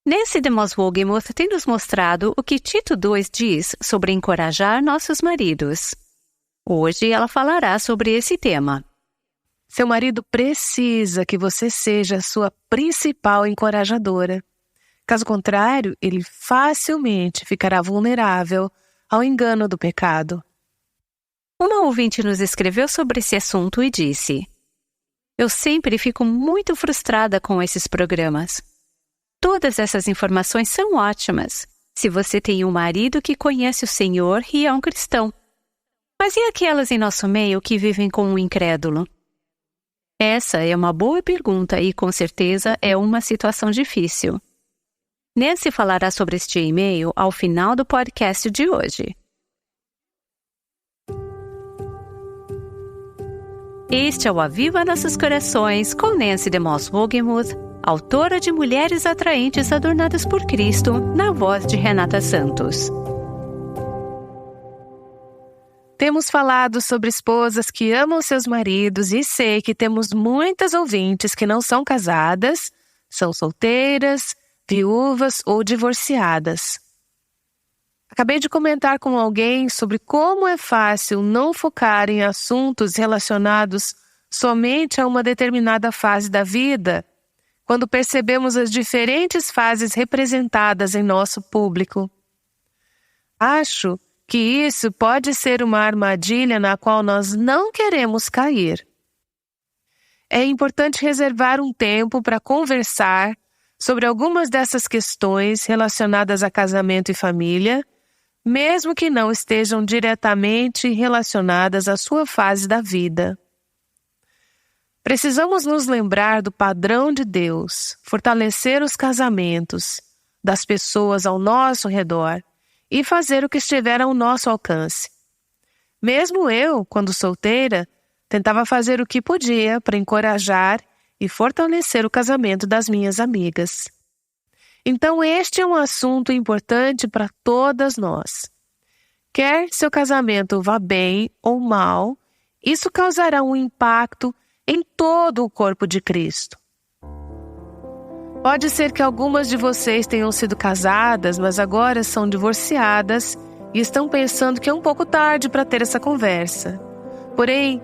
Nancy DeMoss Wolgemuth tem nos mostrado o que Tito 2 diz sobre encorajar nossos maridos. Hoje ela falará sobre esse tema. Seu marido precisa que você seja a sua principal encorajadora. Caso contrário, ele facilmente ficará vulnerável ao engano do pecado. Uma ouvinte nos escreveu sobre esse assunto e disse: Eu sempre fico muito frustrada com esses programas. Todas essas informações são ótimas, se você tem um marido que conhece o Senhor e é um cristão. Mas e aquelas em nosso meio que vivem com um incrédulo? Essa é uma boa pergunta e, com certeza, é uma situação difícil. Nancy falará sobre este e-mail ao final do podcast de hoje. Este é o Aviva Nossos Corações com Nancy DeMoss Wolgemuth, autora de Mulheres Atraentes Adornadas por Cristo, na voz de Renata Santos. Temos falado sobre esposas que amam seus maridos e sei que temos muitas ouvintes que não são casadas, são solteiras, viúvas ou divorciadas. Acabei de comentar com alguém sobre como é fácil não focar em assuntos relacionados somente a uma determinada fase da vida, quando percebemos as diferentes fases representadas em nosso público. Acho que isso pode ser uma armadilha na qual nós não queremos cair. É importante reservar um tempo para conversar sobre algumas dessas questões relacionadas a casamento e família, mesmo que não estejam diretamente relacionadas à sua fase da vida. Precisamos nos lembrar do padrão de Deus, fortalecer os casamentos das pessoas ao nosso redor e fazer o que estiver ao nosso alcance. Mesmo eu, quando solteira, tentava fazer o que podia para encorajar e fortalecer o casamento das minhas amigas. Então este é um assunto importante para todas nós. Quer seu casamento vá bem ou mal, isso causará um impacto em todo o corpo de Cristo. Pode ser que algumas de vocês tenham sido casadas, mas agora são divorciadas e estão pensando que é um pouco tarde para ter essa conversa. Porém,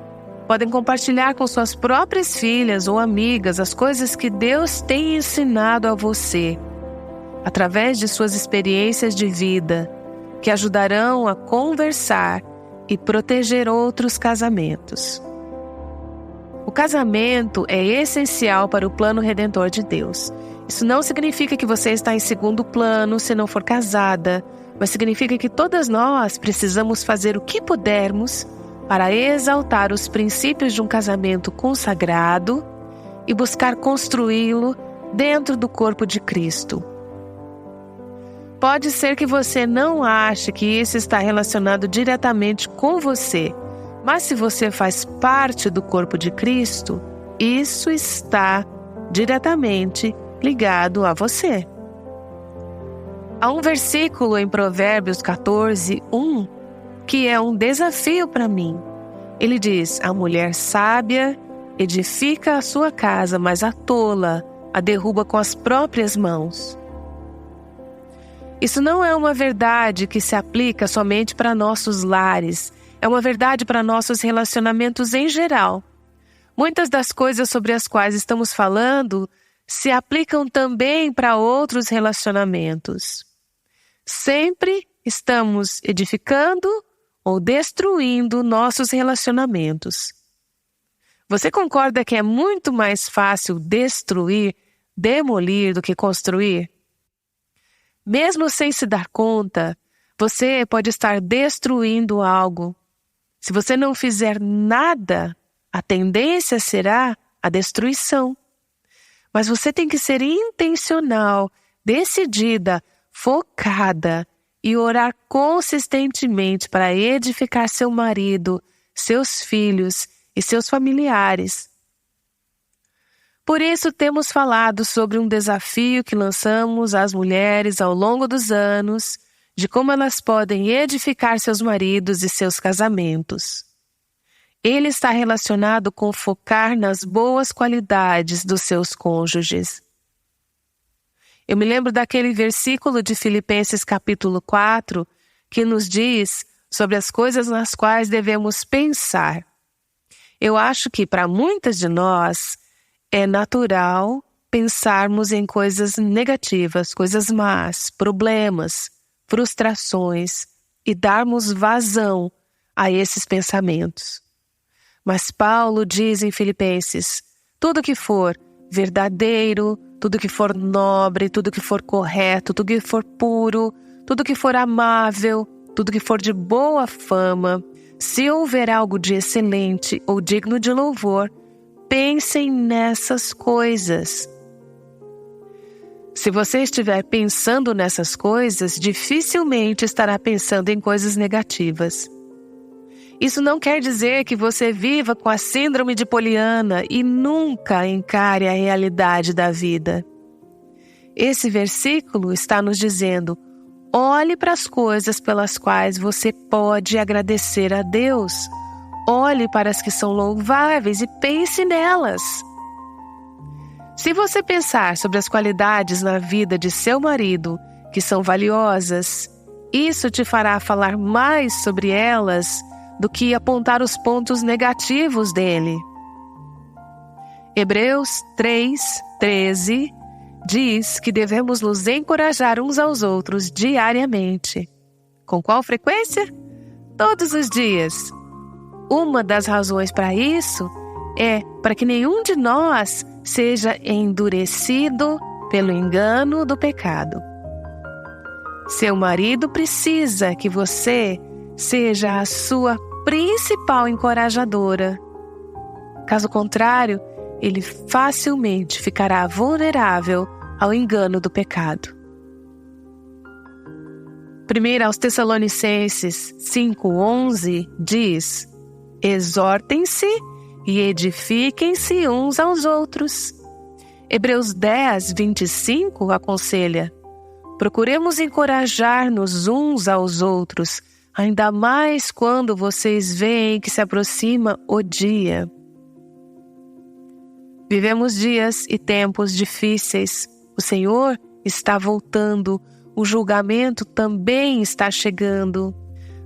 podem compartilhar com suas próprias filhas ou amigas as coisas que Deus tem ensinado a você, através de suas experiências de vida, que ajudarão a conversar e proteger outros casamentos. O casamento é essencial para o plano redentor de Deus. Isso não significa que você está em segundo plano se não for casada, mas significa que todas nós precisamos fazer o que pudermos para exaltar os princípios de um casamento consagrado e buscar construí-lo dentro do corpo de Cristo. Pode ser que você não ache que isso está relacionado diretamente com você, mas se você faz parte do corpo de Cristo, isso está diretamente ligado a você. Há um versículo em Provérbios 14:1 que é um desafio para mim. Ele diz: a mulher sábia edifica a sua casa, mas a tola a derruba com as próprias mãos. Isso não é uma verdade que se aplica somente para nossos lares, é uma verdade para nossos relacionamentos em geral. Muitas das coisas sobre as quais estamos falando se aplicam também para outros relacionamentos. Sempre estamos edificando ou destruindo nossos relacionamentos. Você concorda que é muito mais fácil destruir, demolir do que construir? Mesmo sem se dar conta, você pode estar destruindo algo. Se você não fizer nada, a tendência será a destruição. Mas você tem que ser intencional, decidida, focada e orar consistentemente para edificar seu marido, seus filhos e seus familiares. Por isso temos falado sobre um desafio que lançamos às mulheres ao longo dos anos, de como elas podem edificar seus maridos e seus casamentos. Ele está relacionado com focar nas boas qualidades dos seus cônjuges. Eu me lembro daquele versículo de Filipenses capítulo 4, que nos diz sobre as coisas nas quais devemos pensar. Eu acho que para muitas de nós é natural pensarmos em coisas negativas, coisas más, problemas, frustrações e darmos vazão a esses pensamentos. Mas Paulo diz em Filipenses, tudo que for verdadeiro, tudo que for nobre, tudo que for correto, tudo que for puro, tudo que for amável, tudo que for de boa fama, se houver algo de excelente ou digno de louvor, pensem nessas coisas. Se você estiver pensando nessas coisas, dificilmente estará pensando em coisas negativas. Isso não quer dizer que você viva com a síndrome de Poliana e nunca encare a realidade da vida. Esse versículo está nos dizendo: olhe para as coisas pelas quais você pode agradecer a Deus. Olhe para as que são louváveis e pense nelas. Se você pensar sobre as qualidades na vida de seu marido que são valiosas, isso te fará falar mais sobre elas do que apontar os pontos negativos dele. Hebreus 3:13 diz que devemos nos encorajar uns aos outros diariamente. Com qual frequência? Todos os dias. Uma das razões para isso é para que nenhum de nós seja endurecido pelo engano do pecado. Seu marido precisa que você seja a sua principal encorajadora. Caso contrário, ele facilmente ficará vulnerável ao engano do pecado. 1 aos Tessalonicenses 5:11 diz: exortem-se e edifiquem-se uns aos outros. Hebreus 10:25 aconselha: procuremos encorajar-nos uns aos outros, ainda mais quando vocês veem que se aproxima o dia. Vivemos dias e tempos difíceis. O Senhor está voltando. O julgamento também está chegando.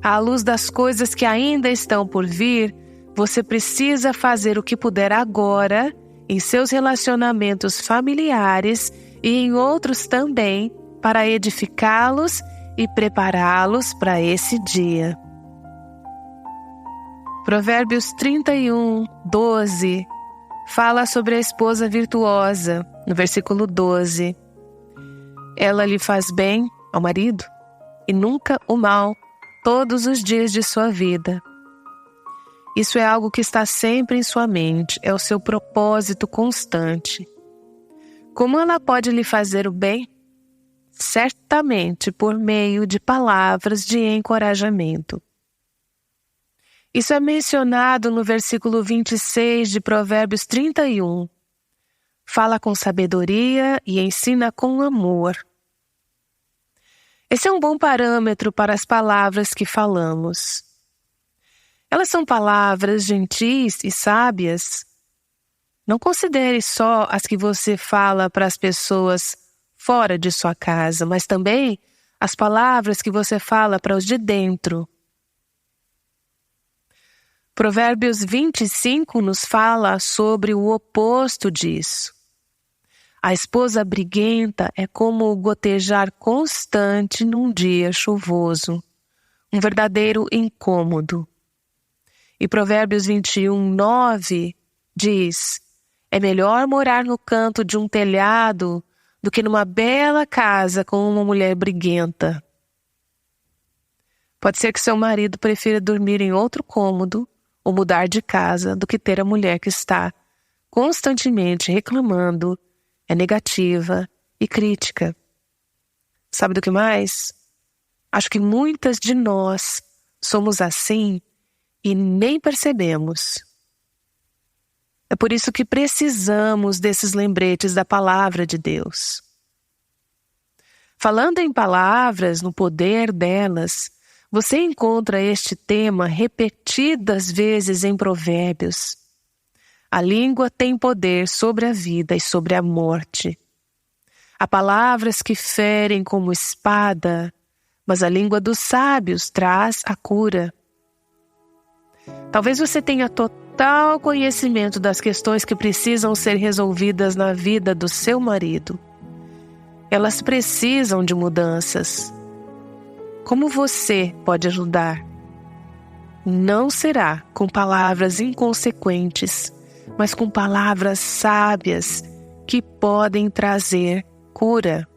À luz das coisas que ainda estão por vir, você precisa fazer o que puder agora, em seus relacionamentos familiares e em outros também, para edificá-los e prepará-los para esse dia. Provérbios 31:12 fala sobre a esposa virtuosa, no versículo 12. Ela lhe faz bem ao marido e nunca o mal todos os dias de sua vida. Isso é algo que está sempre em sua mente, é o seu propósito constante. Como ela pode lhe fazer o bem? Certamente por meio de palavras de encorajamento. Isso é mencionado no versículo 26 de Provérbios 31. Fala com sabedoria e ensina com amor. Esse é um bom parâmetro para as palavras que falamos. Elas são palavras gentis e sábias. Não considere só as que você fala para as pessoas fora de sua casa, mas também as palavras que você fala para os de dentro. Provérbios 25 nos fala sobre o oposto disso. A esposa briguenta é como o gotejar constante num dia chuvoso, um verdadeiro incômodo. E Provérbios 21:9 diz: é melhor morar no canto de um telhado do que numa bela casa com uma mulher briguenta. Pode ser que seu marido prefira dormir em outro cômodo ou mudar de casa do que ter a mulher que está constantemente reclamando, é negativa e crítica. Sabe do que mais? Acho que muitas de nós somos assim e nem percebemos. É por isso que precisamos desses lembretes da palavra de Deus. Falando em palavras, no poder delas, você encontra este tema repetidas vezes em Provérbios. A língua tem poder sobre a vida e sobre a morte. Há palavras que ferem como espada, mas a língua dos sábios traz a cura. Talvez você tenha total conhecimento das questões que precisam ser resolvidas na vida do seu marido. Elas precisam de mudanças. Como você pode ajudar? Não será com palavras inconsequentes, mas com palavras sábias que podem trazer cura.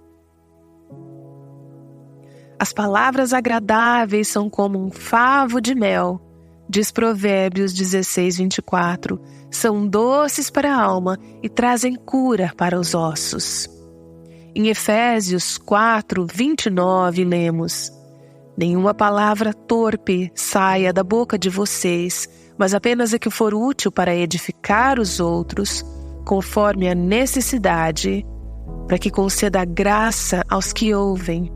As palavras agradáveis são como um favo de mel, diz Provérbios 16:24. São doces para a alma e trazem cura para os ossos. Em Efésios 4:29 lemos: nenhuma palavra torpe saia da boca de vocês, mas apenas a que for útil para edificar os outros, conforme a necessidade, para que conceda graça aos que ouvem.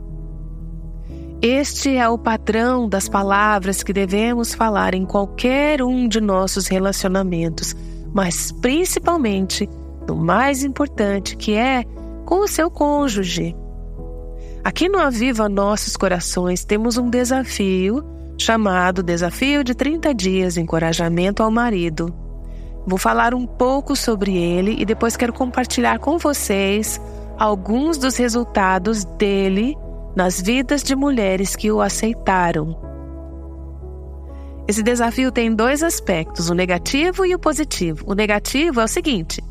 Este é o padrão das palavras que devemos falar em qualquer um de nossos relacionamentos, mas principalmente no mais importante, que é com o seu cônjuge. Aqui no Aviva Nossos Corações temos um desafio chamado Desafio de 30 Dias Encorajamento ao Marido. Vou falar um pouco sobre ele e depois quero compartilhar com vocês alguns dos resultados dele nas vidas de mulheres que o aceitaram. Esse desafio tem 2 aspectos, o negativo e o positivo. O negativo é o seguinte: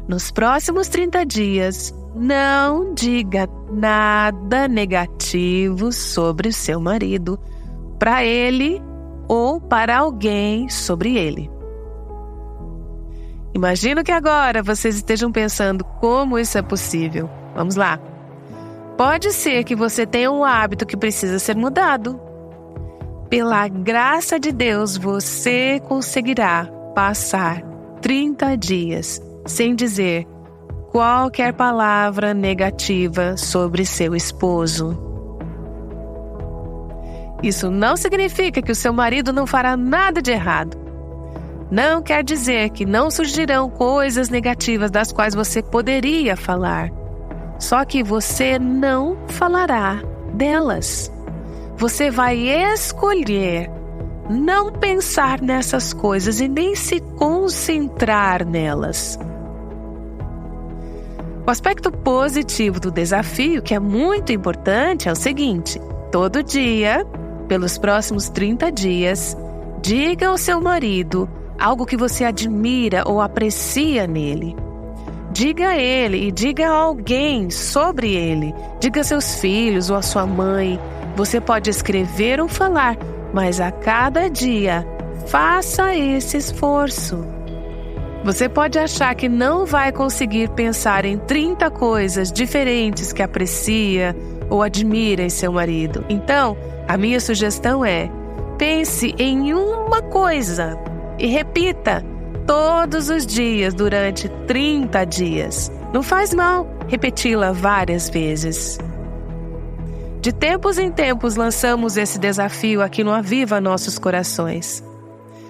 nos próximos 30 dias, não diga nada negativo sobre o seu marido, para ele ou para alguém sobre ele. Imagino que agora vocês estejam pensando como isso é possível. Vamos lá. Pode ser que você tenha um hábito que precisa ser mudado. Pela graça de Deus, você conseguirá passar 30 dias sem dizer qualquer palavra negativa sobre seu esposo. Isso não significa que o seu marido não fará nada de errado. Não quer dizer que não surgirão coisas negativas das quais você poderia falar. Só que você não falará delas. Você vai escolher não pensar nessas coisas e nem se concentrar nelas. O aspecto positivo do desafio, que é muito importante, é o seguinte: todo dia, pelos próximos 30 dias, diga ao seu marido algo que você admira ou aprecia nele. Diga a ele e diga a alguém sobre ele. Diga a seus filhos ou a sua mãe. Você pode escrever ou falar, mas a cada dia, faça esse esforço. Você pode achar que não vai conseguir pensar em 30 coisas diferentes que aprecia ou admira em seu marido. Então, a minha sugestão é: pense em uma coisa e repita todos os dias durante 30 dias. Não faz mal repeti-la várias vezes. De tempos em tempos lançamos esse desafio aqui no Aviva Nossos Corações.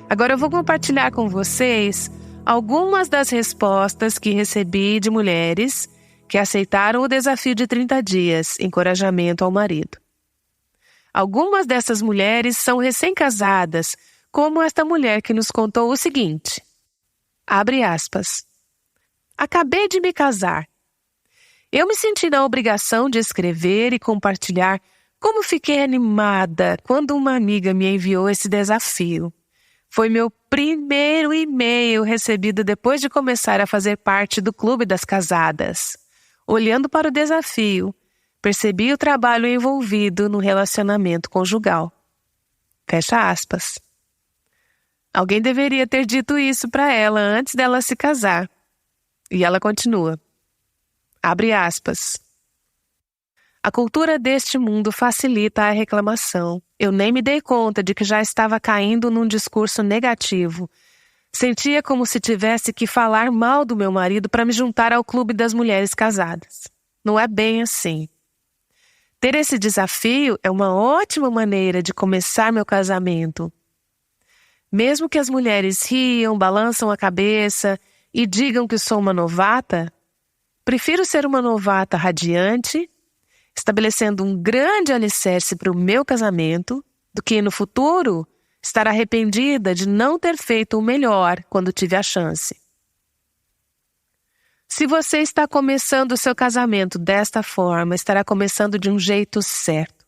Agora eu vou compartilhar com vocês algumas das respostas que recebi de mulheres que aceitaram o desafio de 30 dias, encorajamento ao marido. Algumas dessas mulheres são recém-casadas, como esta mulher que nos contou o seguinte. Abre aspas. Acabei de me casar. Eu me senti na obrigação de escrever e compartilhar como fiquei animada quando uma amiga me enviou esse desafio. Foi meu primeiro e-mail recebido depois de começar a fazer parte do Clube das Casadas. Olhando para o desafio, percebi o trabalho envolvido no relacionamento conjugal. Fecha aspas. Alguém deveria ter dito isso para ela antes dela se casar. E ela continua. Abre aspas. A cultura deste mundo facilita a reclamação. Eu nem me dei conta de que já estava caindo num discurso negativo. Sentia como se tivesse que falar mal do meu marido para me juntar ao clube das mulheres casadas. Não é bem assim. Ter esse desafio é uma ótima maneira de começar meu casamento. Mesmo que as mulheres riam, balançam a cabeça e digam que sou uma novata, Prefiro ser uma novata radiante, estabelecendo um grande alicerce para o meu casamento, do que no futuro estar arrependida de não ter feito o melhor quando tive a chance. Se você está começando o seu casamento desta forma, estará começando de um jeito certo.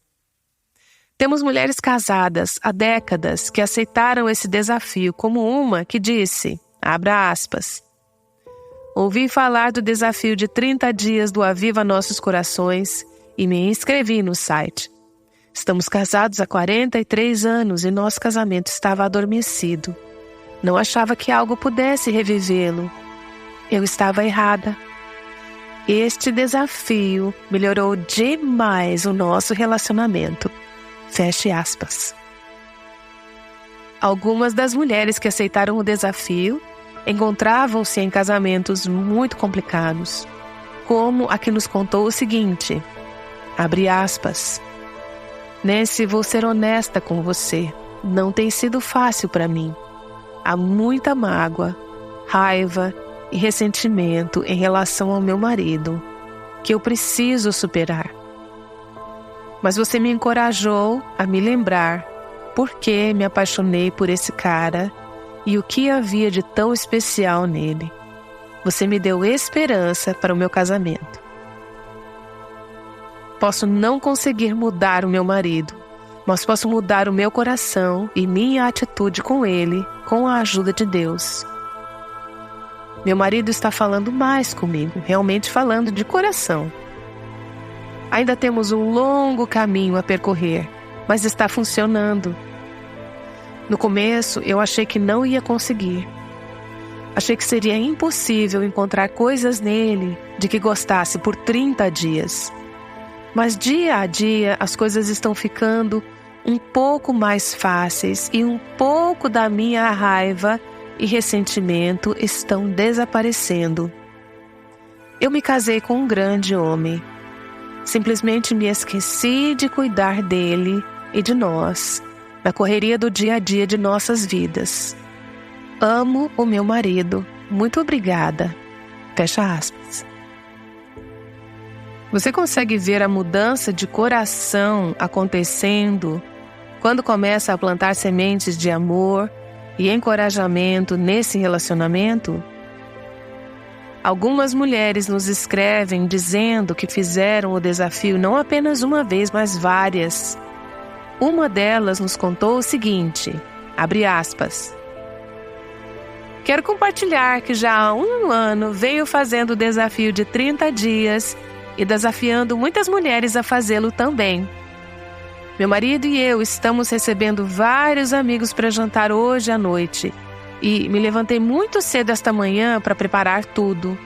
Temos mulheres casadas há décadas que aceitaram esse desafio, como uma que disse, abra aspas, ouvi falar do desafio de 30 dias do Aviva Nossos Corações e me inscrevi no site. Estamos casados há 43 anos e nosso casamento estava adormecido. Não achava que algo pudesse revivê-lo. Eu estava errada. Este desafio melhorou demais o nosso relacionamento. Feche aspas. Algumas das mulheres que aceitaram o desafio encontravam-se em casamentos muito complicados, como a que nos contou o seguinte, abre aspas, Nancy, vou ser honesta com você, não tem sido fácil para mim. Há muita mágoa, raiva e ressentimento em relação ao meu marido, que eu preciso superar. Mas você me encorajou a me lembrar por que me apaixonei por esse cara e o que havia de tão especial nele. Você me deu esperança para o meu casamento. Posso não conseguir mudar o meu marido, mas posso mudar o meu coração e minha atitude com ele, com a ajuda de Deus. Meu marido está falando mais comigo, realmente falando de coração. Ainda temos um longo caminho a percorrer, mas está funcionando. No começo, eu achei que não ia conseguir. Achei que seria impossível encontrar coisas nele de que gostasse por 30 dias. Mas dia a dia, as coisas estão ficando um pouco mais fáceis e um pouco da minha raiva e ressentimento estão desaparecendo. Eu me casei com um grande homem. Simplesmente me esqueci de cuidar dele e de nós, na correria do dia a dia de nossas vidas. Amo o meu marido. Muito obrigada. Fecha aspas. Você consegue ver a mudança de coração acontecendo quando começa a plantar sementes de amor e encorajamento nesse relacionamento? Algumas mulheres nos escrevem dizendo que fizeram o desafio não apenas uma vez, mas várias. Uma delas nos contou o seguinte, abre aspas, quero compartilhar que já há 1 ano venho fazendo o desafio de 30 dias e desafiando muitas mulheres a fazê-lo também. Meu marido e eu estamos recebendo vários amigos para jantar hoje à noite e me levantei muito cedo esta manhã para preparar tudo.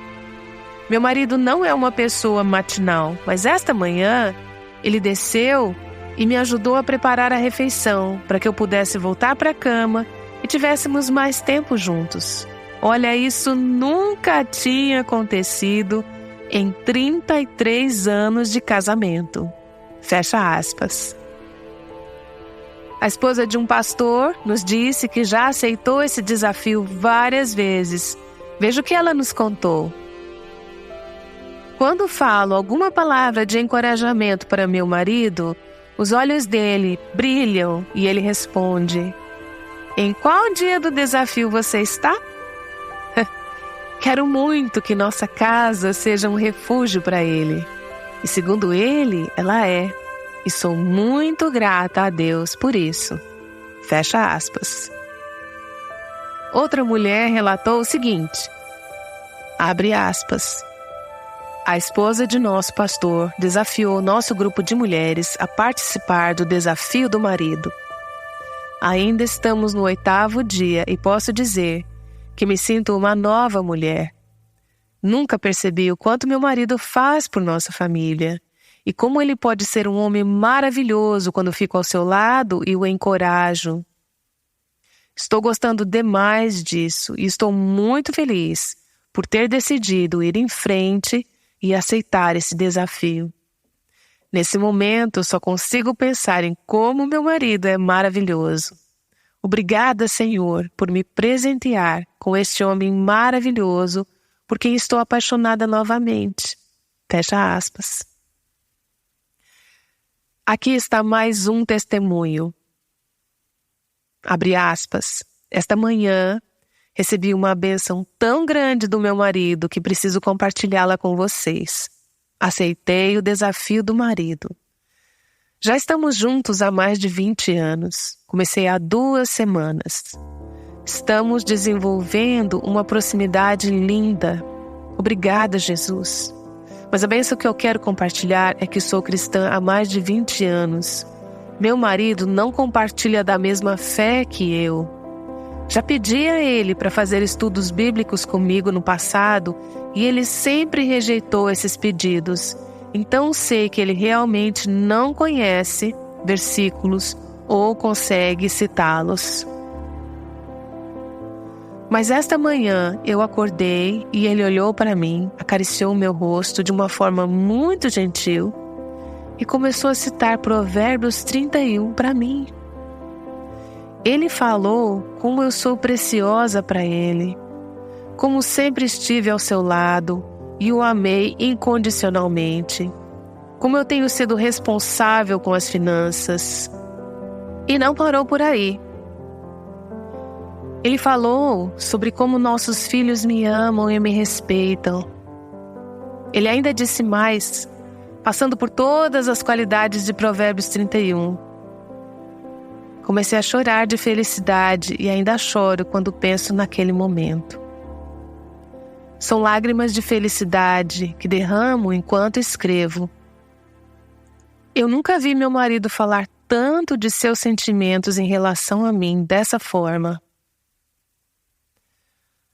Meu marido não é uma pessoa matinal, mas esta manhã ele desceu e me ajudou a preparar a refeição para que eu pudesse voltar para a cama e tivéssemos mais tempo juntos. Olha, isso nunca tinha acontecido em 33 anos de casamento. Fecha aspas. A esposa de um pastor nos disse que já aceitou esse desafio várias vezes. Veja o que ela nos contou. Quando falo alguma palavra de encorajamento para meu marido, os olhos dele brilham e ele responde: em qual dia do desafio você está? Quero muito que nossa casa seja um refúgio para ele. E segundo ele, ela é. E sou muito grata a Deus por isso. Fecha aspas. Outra mulher relatou o seguinte, abre aspas, a esposa de nosso pastor desafiou nosso grupo de mulheres a participar do desafio do marido. Ainda estamos no 8º dia e posso dizer que me sinto uma nova mulher. Nunca percebi o quanto meu marido faz por nossa família e como ele pode ser um homem maravilhoso quando fico ao seu lado e o encorajo. Estou gostando demais disso e estou muito feliz por ter decidido ir em frente e aceitar esse desafio. Nesse momento, só consigo pensar em como meu marido é maravilhoso. Obrigada, Senhor, por me presentear com este homem maravilhoso por quem estou apaixonada novamente. Fecha aspas. Aqui está mais um testemunho. Abre aspas. Esta manhã, recebi uma bênção tão grande do meu marido que preciso compartilhá-la com vocês. Aceitei o desafio do marido. Já estamos juntos há mais de 20 anos. Comecei há 2 semanas. Estamos desenvolvendo uma proximidade linda. Obrigada, Jesus. Mas a bênção que eu quero compartilhar é que sou cristã há mais de 20 anos. Meu marido não compartilha da mesma fé que eu. Já pedi a ele para fazer estudos bíblicos comigo no passado e ele sempre rejeitou esses pedidos. Então sei que ele realmente não conhece versículos ou consegue citá-los. Mas esta manhã eu acordei e ele olhou para mim, acariciou o meu rosto de uma forma muito gentil e começou a citar Provérbios 31 para mim. Ele falou como eu sou preciosa para ele, como sempre estive ao seu lado e o amei incondicionalmente, como eu tenho sido responsável com as finanças. E não parou por aí. Ele falou sobre como nossos filhos me amam e me respeitam. Ele ainda disse mais, passando por todas as qualidades de Provérbios 31. Comecei a chorar de felicidade e ainda choro quando penso naquele momento. São lágrimas de felicidade que derramo enquanto escrevo. Eu nunca vi meu marido falar tanto de seus sentimentos em relação a mim dessa forma.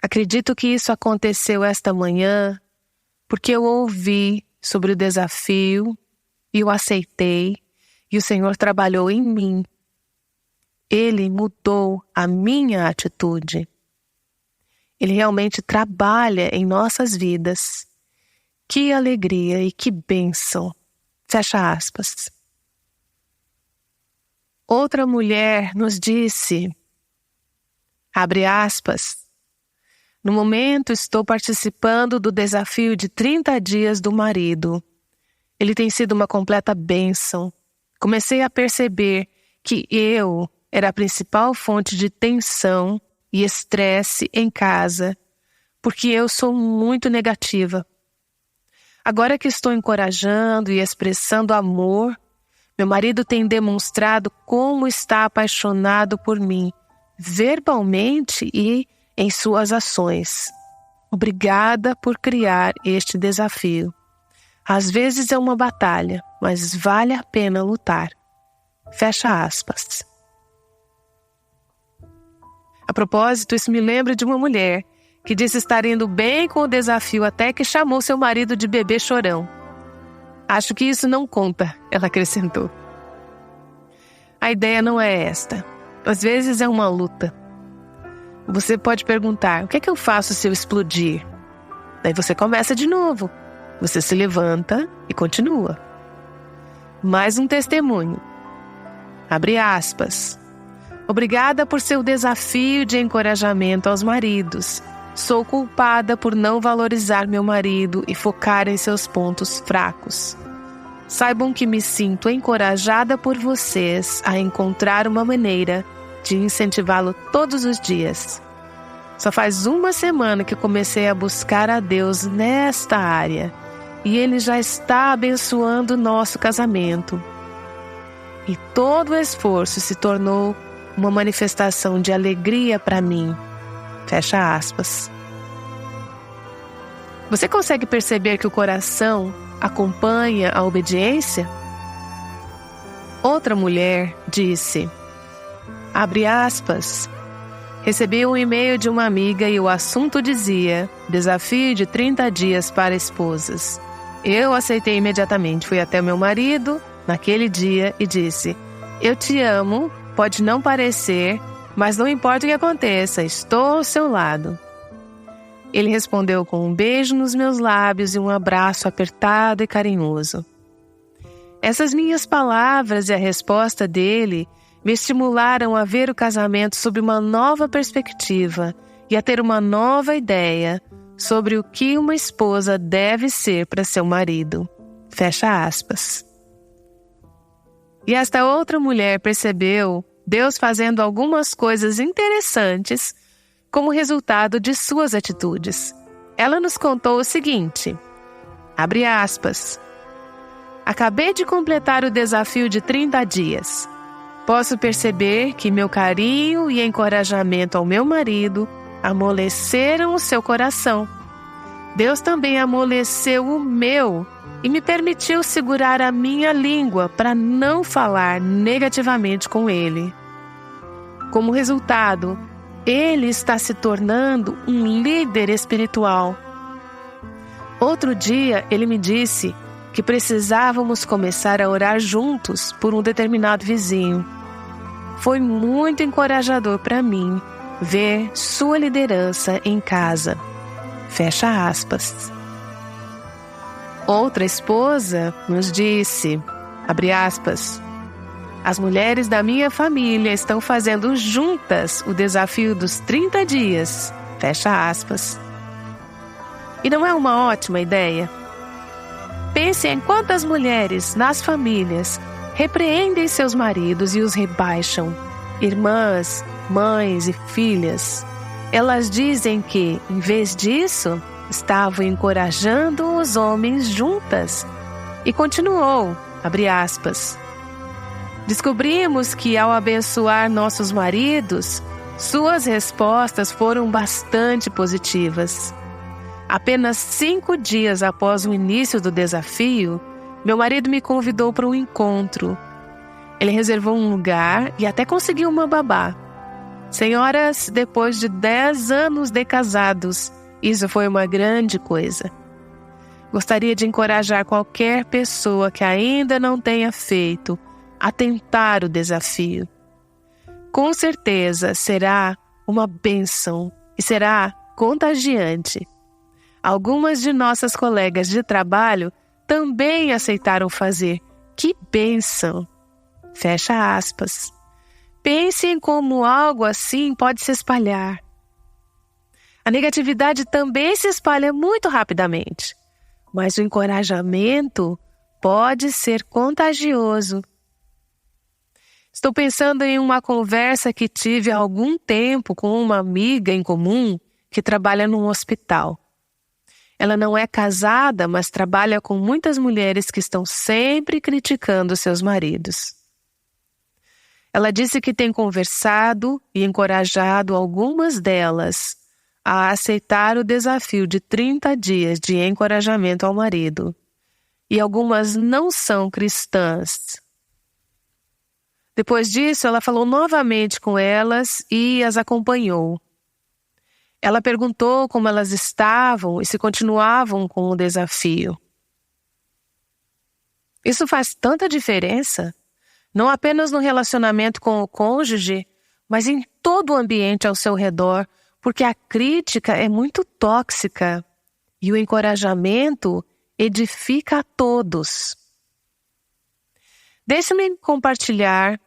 Acredito que isso aconteceu esta manhã porque eu ouvi sobre o desafio e o aceitei e o Senhor trabalhou em mim. Ele mudou a minha atitude. Ele realmente trabalha em nossas vidas. Que alegria e que bênção. Fecha aspas. Outra mulher nos disse, abre aspas, no momento estou participando do desafio de 30 dias do marido. Ele tem sido uma completa bênção. Comecei a perceber que eu era a principal fonte de tensão e estresse em casa, porque eu sou muito negativa. Agora que estou encorajando e expressando amor, meu marido tem demonstrado como está apaixonado por mim, verbalmente e em suas ações. Obrigada por criar este desafio. Às vezes é uma batalha, mas vale a pena lutar. Fecha aspas. A propósito, isso me lembra de uma mulher que disse estar indo bem com o desafio até que chamou seu marido de bebê chorão. Acho que isso não conta, ela acrescentou. A ideia não é esta. Às vezes é uma luta. Você pode perguntar, o que é que eu faço se eu explodir? Daí você começa de novo. Você se levanta e continua. Mais um testemunho. Abre aspas. Obrigada por seu desafio de encorajamento aos maridos. Sou culpada por não valorizar meu marido e focar em seus pontos fracos. Saibam que me sinto encorajada por vocês a encontrar uma maneira de incentivá-lo todos os dias. Só faz 1 semana que comecei a buscar a Deus nesta área e Ele já está abençoando nosso casamento. E todo o esforço se tornou uma manifestação de alegria para mim. Fecha aspas. Você consegue perceber que o coração acompanha a obediência? Outra mulher disse, abre aspas, recebi um e-mail de uma amiga e o assunto dizia, desafio de 30 dias para esposas. Eu aceitei imediatamente, fui até meu marido naquele dia e disse, eu te amo, pode não parecer, mas não importa o que aconteça, estou ao seu lado. Ele respondeu com um beijo nos meus lábios e um abraço apertado e carinhoso. Essas minhas palavras e a resposta dele me estimularam a ver o casamento sob uma nova perspectiva e a ter uma nova ideia sobre o que uma esposa deve ser para seu marido. Fecha aspas. E esta outra mulher percebeu Deus fazendo algumas coisas interessantes como resultado de suas atitudes. Ela nos contou o seguinte, abre aspas, acabei de completar o desafio de 30 dias. Posso perceber que meu carinho e encorajamento ao meu marido amoleceram o seu coração. Deus também amoleceu o meu e me permitiu segurar a minha língua para não falar negativamente com ele. Como resultado, ele está se tornando um líder espiritual. Outro dia, ele me disse que precisávamos começar a orar juntos por um determinado vizinho. Foi muito encorajador para mim ver sua liderança em casa. Fecha aspas. Outra esposa nos disse, abre aspas, as mulheres da minha família estão fazendo juntas o desafio dos 30 dias. Fecha aspas. E não é uma ótima ideia? Pense em quantas mulheres nas famílias repreendem seus maridos e os rebaixam. Irmãs, mães e filhas. Elas dizem que, em vez disso, estavam encorajando os homens juntas. E continuou, abre aspas. Descobrimos que, ao abençoar nossos maridos, suas respostas foram bastante positivas. Apenas 5 dias após o início do desafio, meu marido me convidou para um encontro. Ele reservou um lugar e até conseguiu uma babá. Senhoras, depois de 10 anos de casados, isso foi uma grande coisa. Gostaria de encorajar qualquer pessoa que ainda não tenha feito a tentar o desafio. Com certeza será uma bênção e será contagiante. Algumas de nossas colegas de trabalho também aceitaram fazer. Que bênção! Fecha aspas. Pense em como algo assim pode se espalhar. A negatividade também se espalha muito rapidamente, mas o encorajamento pode ser contagioso. Estou pensando em uma conversa que tive há algum tempo com uma amiga em comum que trabalha num hospital. Ela não é casada, mas trabalha com muitas mulheres que estão sempre criticando seus maridos. Ela disse que tem conversado e encorajado algumas delas a aceitar o desafio de 30 dias de encorajamento ao marido. E algumas não são cristãs. Depois disso, ela falou novamente com elas e as acompanhou. Ela perguntou como elas estavam e se continuavam com o desafio. Isso faz tanta diferença, não apenas no relacionamento com o cônjuge, mas em todo o ambiente ao seu redor, porque a crítica é muito tóxica e o encorajamento edifica a todos. Deixe-me compartilhar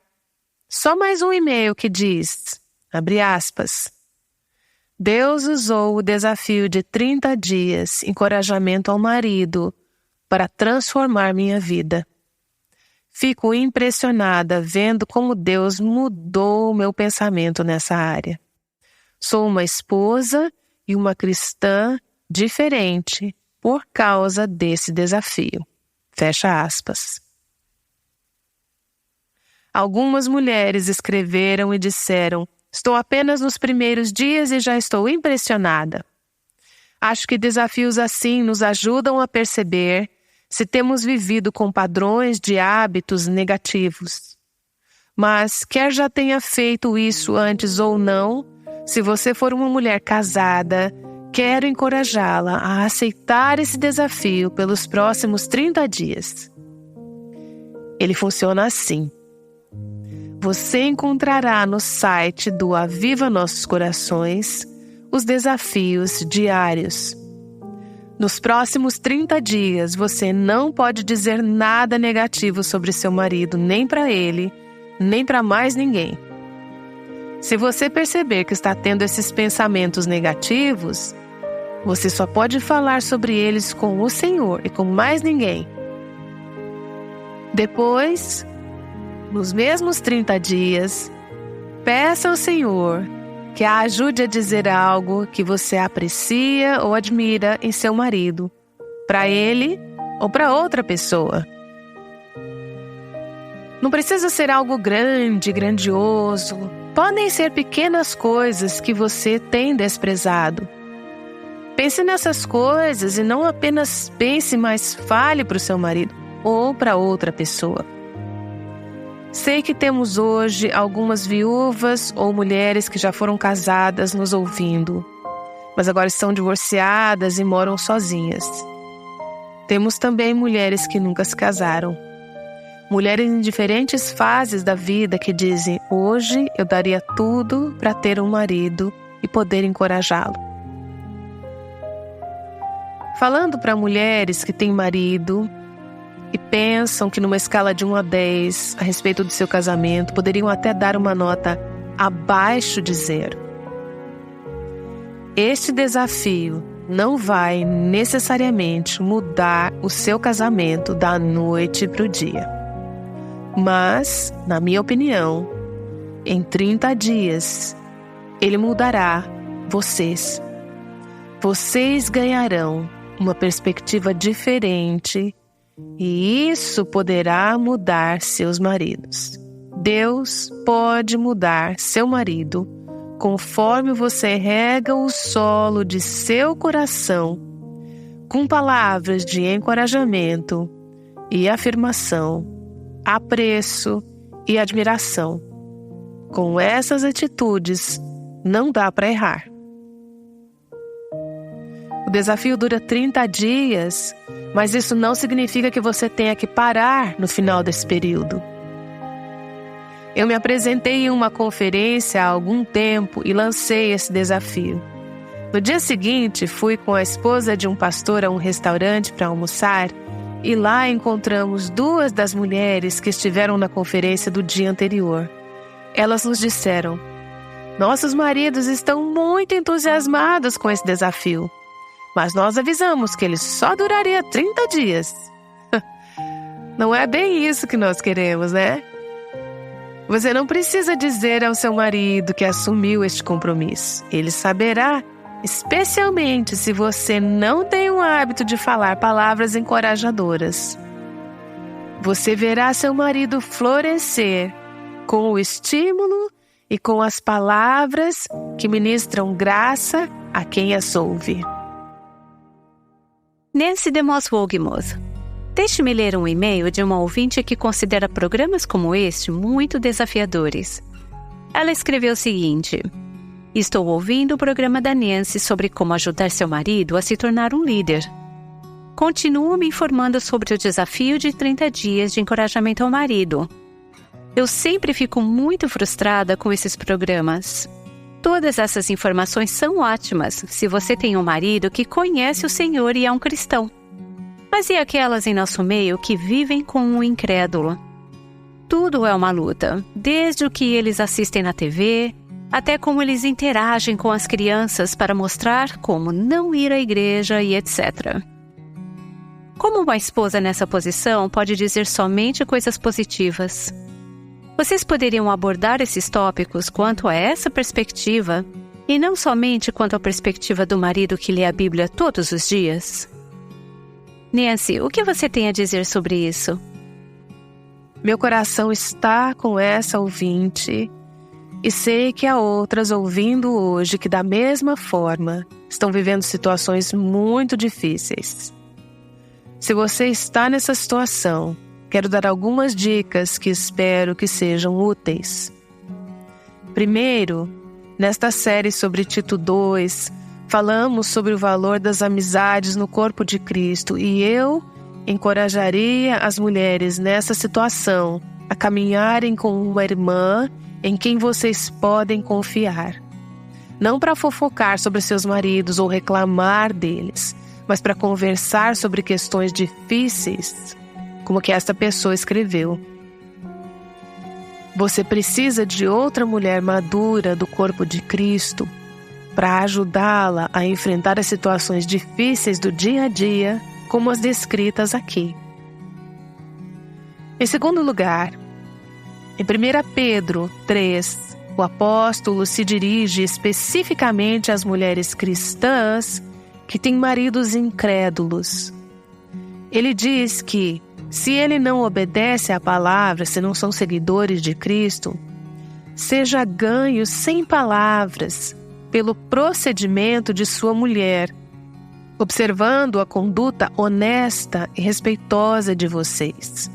só mais um e-mail que diz, abre aspas, Deus usou o desafio de 30 dias, encorajamento ao marido, para transformar minha vida. Fico impressionada vendo como Deus mudou o meu pensamento nessa área. Sou uma esposa e uma cristã diferente por causa desse desafio. Fecha aspas. Algumas mulheres escreveram e disseram, estou apenas nos primeiros dias e já estou impressionada. Acho que desafios assim nos ajudam a perceber se temos vivido com padrões de hábitos negativos. Mas, quer já tenha feito isso antes ou não, se você for uma mulher casada, quero encorajá-la a aceitar esse desafio pelos próximos 30 dias. Ele funciona assim. Você encontrará no site do Aviva Nossos Corações os desafios diários. Nos próximos 30 dias, você não pode dizer nada negativo sobre seu marido, nem para ele, nem para mais ninguém. Se você perceber que está tendo esses pensamentos negativos, Você só pode falar sobre eles com o Senhor e com mais ninguém. Depois, nos mesmos 30 dias, peça ao Senhor que a ajude a dizer algo que você aprecia ou admira em seu marido, para ele ou para outra pessoa. Não precisa ser algo grande, grandioso. Podem ser pequenas coisas que você tem desprezado. Pense nessas coisas e não apenas pense, mas fale para o seu marido ou para outra pessoa. Sei que temos hoje algumas viúvas ou mulheres que já foram casadas nos ouvindo, mas agora estão divorciadas e moram sozinhas. Temos também mulheres que nunca se casaram. Mulheres em diferentes fases da vida que dizem: hoje eu daria tudo para ter um marido e poder encorajá-lo. Falando para mulheres que têm marido e pensam que numa escala de 1 a 10 a respeito do seu casamento, poderiam até dar uma nota abaixo de 0. Este desafio não vai necessariamente mudar o seu casamento da noite para o dia. Mas, na minha opinião, em 30 dias, ele mudará vocês. Vocês ganharão uma perspectiva diferente e isso poderá mudar seus maridos. Deus pode mudar seu marido conforme você rega o solo de seu coração com palavras de encorajamento e afirmação, apreço e admiração. Com essas atitudes, não dá para errar. O desafio dura 30 dias, mas isso não significa que você tenha que parar no final desse período. Eu me apresentei em uma conferência há algum tempo e lancei esse desafio. No dia seguinte, fui com a esposa de um pastor a um restaurante para almoçar e lá encontramos 2 das mulheres que estiveram na conferência do dia anterior. Elas nos disseram: nossos maridos estão muito entusiasmados com esse desafio, mas nós avisamos que ele só duraria 30 dias. Não é bem isso que nós queremos, né? Você não precisa dizer ao seu marido que assumiu este compromisso. Ele saberá, especialmente se você não tem o hábito de falar palavras encorajadoras. Você verá seu marido florescer com o estímulo e com as palavras que ministram graça a quem as ouve. Nancy DeMoss Wolgemuth. Deixe-me ler um e-mail de uma ouvinte que considera programas como este muito desafiadores. Ela escreveu o seguinte: estou ouvindo o programa da Nancy sobre como ajudar seu marido a se tornar um líder. Continuo me informando sobre o desafio de 30 dias de encorajamento ao marido. Eu sempre fico muito frustrada com esses programas. Todas essas informações são ótimas se você tem um marido que conhece o Senhor e é um cristão. Mas e aquelas em nosso meio que vivem com um incrédulo? Tudo é uma luta, desde o que eles assistem na TV, até como eles interagem com as crianças para mostrar como não ir à igreja e etc. Como uma esposa nessa posição pode dizer somente coisas positivas? Vocês poderiam abordar esses tópicos quanto a essa perspectiva, e não somente quanto à perspectiva do marido que lê a Bíblia todos os dias? Nancy, o que você tem a dizer sobre isso? Meu coração está com essa ouvinte e sei que há outras ouvindo hoje que da mesma forma estão vivendo situações muito difíceis. Se você está nessa situação, quero dar algumas dicas que espero que sejam úteis. Primeiro, nesta série sobre Tito 2, falamos sobre o valor das amizades no corpo de Cristo e eu encorajaria as mulheres nessa situação a caminharem com uma irmã em quem vocês podem confiar. Não para fofocar sobre seus maridos ou reclamar deles, mas para conversar sobre questões difíceis, como que esta pessoa escreveu. Você precisa de outra mulher madura do corpo de Cristo para ajudá-la a enfrentar as situações difíceis do dia a dia, como as descritas aqui. Em segundo lugar, em 1 Pedro 3, o apóstolo se dirige especificamente às mulheres cristãs que têm maridos incrédulos. Ele diz que, se ele não obedece à palavra, se não são seguidores de Cristo, seja ganho sem palavras pelo procedimento de sua mulher, observando a conduta honesta e respeitosa de vocês.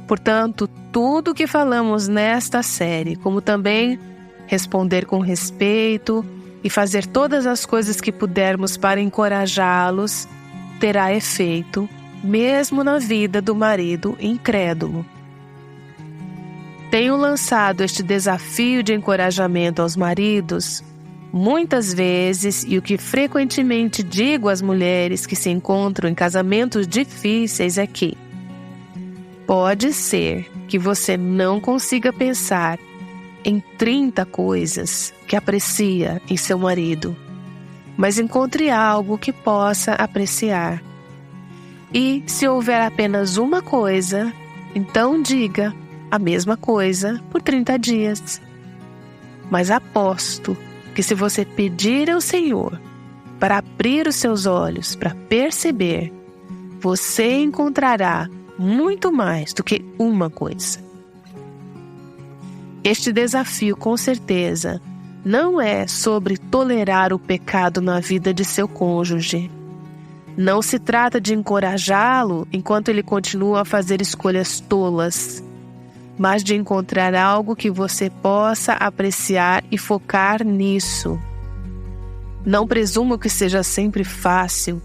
Portanto, tudo o que falamos nesta série, como também responder com respeito e fazer todas as coisas que pudermos para encorajá-los, terá efeito, mesmo na vida do marido incrédulo. Tenho lançado este desafio de encorajamento aos maridos muitas vezes, e o que frequentemente digo às mulheres que se encontram em casamentos difíceis é que pode ser que você não consiga pensar em 30 coisas que aprecia em seu marido, mas encontre algo que possa apreciar. E se houver apenas uma coisa, então diga a mesma coisa por 30 dias. Mas aposto que se você pedir ao Senhor para abrir os seus olhos para perceber, você encontrará muito mais do que uma coisa. Este desafio, com certeza, não é sobre tolerar o pecado na vida de seu cônjuge. Não se trata de encorajá-lo enquanto ele continua a fazer escolhas tolas, mas de encontrar algo que você possa apreciar e focar nisso. Não presumo que seja sempre fácil,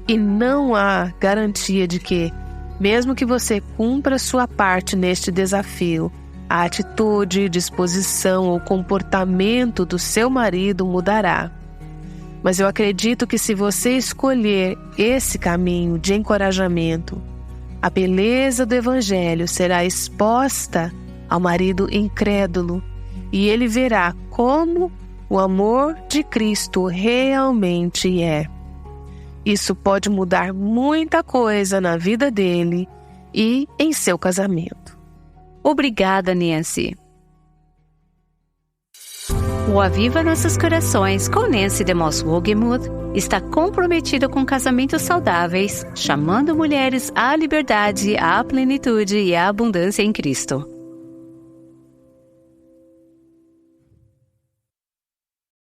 e não há garantia de que, mesmo que você cumpra sua parte neste desafio, a atitude, disposição ou comportamento do seu marido mudará. Mas eu acredito que se você escolher esse caminho de encorajamento, a beleza do Evangelho será exposta ao marido incrédulo e ele verá como o amor de Cristo realmente é. Isso pode mudar muita coisa na vida dele e em seu casamento. Obrigada, Nancy. O Aviva Nossos Corações com Nancy DeMoss Wogemuth está comprometido com casamentos saudáveis, chamando mulheres à liberdade, à plenitude e à abundância em Cristo.